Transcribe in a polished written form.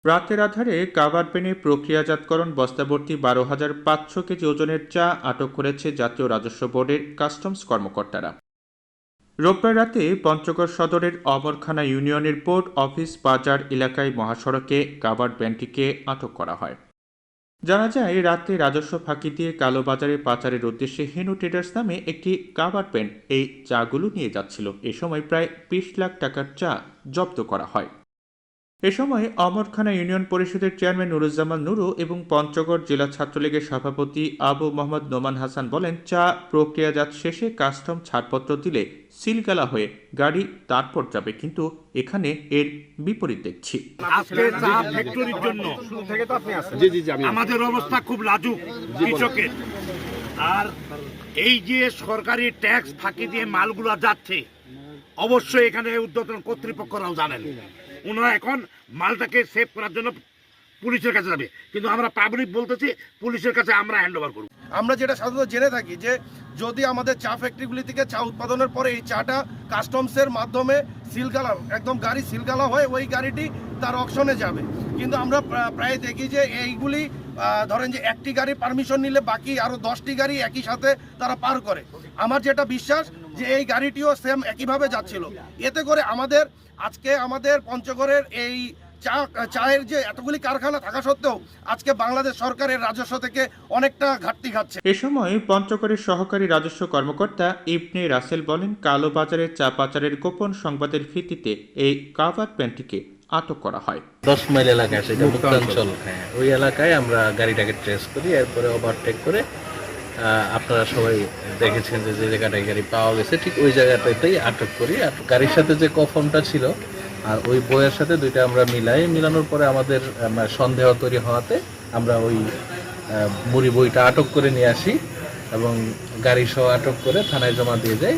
রাতের আধারে কাভার্ড ভ্যানে প্রক্রিয়াজাতকরণ বস্তাভর্তি 12,500 কেজি ওজনের চা আটক করেছে জাতীয় রাজস্ব বোর্ডের কাস্টমস কর্মকর্তারা। রোববার রাতে পঞ্চগড় সদরের অমরখানা ইউনিয়নের পোর্ট অফিস বাজার এলাকায় মহাসড়কে কাভার্ড ভ্যানটিকে আটক করা হয়। জানা যায়, রাতে রাজস্ব ফাঁকি দিয়ে কালোবাজারে পাচারের উদ্দেশ্যে হেনু ট্রেডার্স নামে একটি কাভার্ড ভ্যান এই চাগুলো নিয়ে যাচ্ছিল। এ সময় প্রায় 20 লাখ টাকার চা জব্দ করা হয়। এ সময় অমরখানা ইউনিয়ন পরিষদের চেয়ারম্যান নুরুজ্জামান নুরু এবং পঞ্চগড় জেলা ছাত্রলীগের সভাপতি আবু মোহাম্মদ নোমান হাসান বলেন, চা প্রক্রিয়াজাত শেষে কাস্টম ছাড়পত্র দিলে সিলগালা হয়ে গাড়ি তারপর যাবে, কিন্তু এখানে এর বিপরীত দেখছি। আজকে চা ফ্যাক্টরির জন্য আমাদের অবস্থা খুব লাজুক কৃষকের। আর এই যে সরকারি ট্যাক্স ফাঁকি দিয়ে মালগুলা যাচ্ছে, অবশ্যই এখানে ঊর্ধ্বতন কর্তৃপক্ষরাও জানেন, ওনারা এখন মালটাকে সেভ করার জন্য পুলিশের কাছে যাবে, কিন্তু আমরা পাবলিক বলতেছি পুলিশের কাছে আমরা হ্যান্ড ওভার করব। আমরা যেটা সাধারণত জেনে থাকি যে যদি আমাদের চা ফ্যাক্টরিগুলি থেকে চা উৎপাদনের পরে এই চাটা কাস্টমসের মাধ্যমে সিলগালা, একদম গাড়ি সিলগালা হয়ে ওই গাড়িটি তার অকশনে যাবে, কিন্তু আমরা প্রায় দেখি যে এইগুলি ধরেন যে একটি গাড়ি পারমিশন নিলে বাকি আরও 10টি গাড়ি একই সাথে তারা পার করে। আমার যেটা বিশ্বাস যে এই গাড়িটিও সেম একইভাবে যাচ্ছিল। এতে করে আজকে আমাদের পঞ্চগড়ের এই চায়ের যে এতগুলি কারখানা থাকা সত্ত্বেও আজকে বাংলাদেশ সরকারের রাজস্ব থেকে অনেকটা ঘাটতি খাচ্ছে। এ সময় পঞ্চগড়ের সহকারী রাজস্ব কর্মকর্তা ইবনে রাসেল বলেন, কালোবাজারে চা পাচারের গোপন সংবাদের ভিত্তিতে এই কাভার্ড ভ্যানটিকে আটক করা হয়। 10 মাইল এলাকায়, সেটা মুক্তাঞ্চল, হ্যাঁ, ওই এলাকায় আমরা গাড়িটাকে ট্রেস করি, এরপরে ওভারটেক করে আপনারা সবাই দেখেছেন যে যে জায়গাটায় গাড়ি পাওয়া গেছে ঠিক ওই জায়গাটাতেই আটক করি। আর গাড়ির সাথে যে কফর্মটা ছিল আর ওই বইয়ের সাথে দুইটা আমরা মিলানোর পরে আমাদের সন্দেহ তৈরি হওয়াতে আমরা ওই মুড়ি বইটা আটক করে নিয়ে আসি এবং গাড়ি সহ আটক করে থানায় জমা দিয়ে যাই।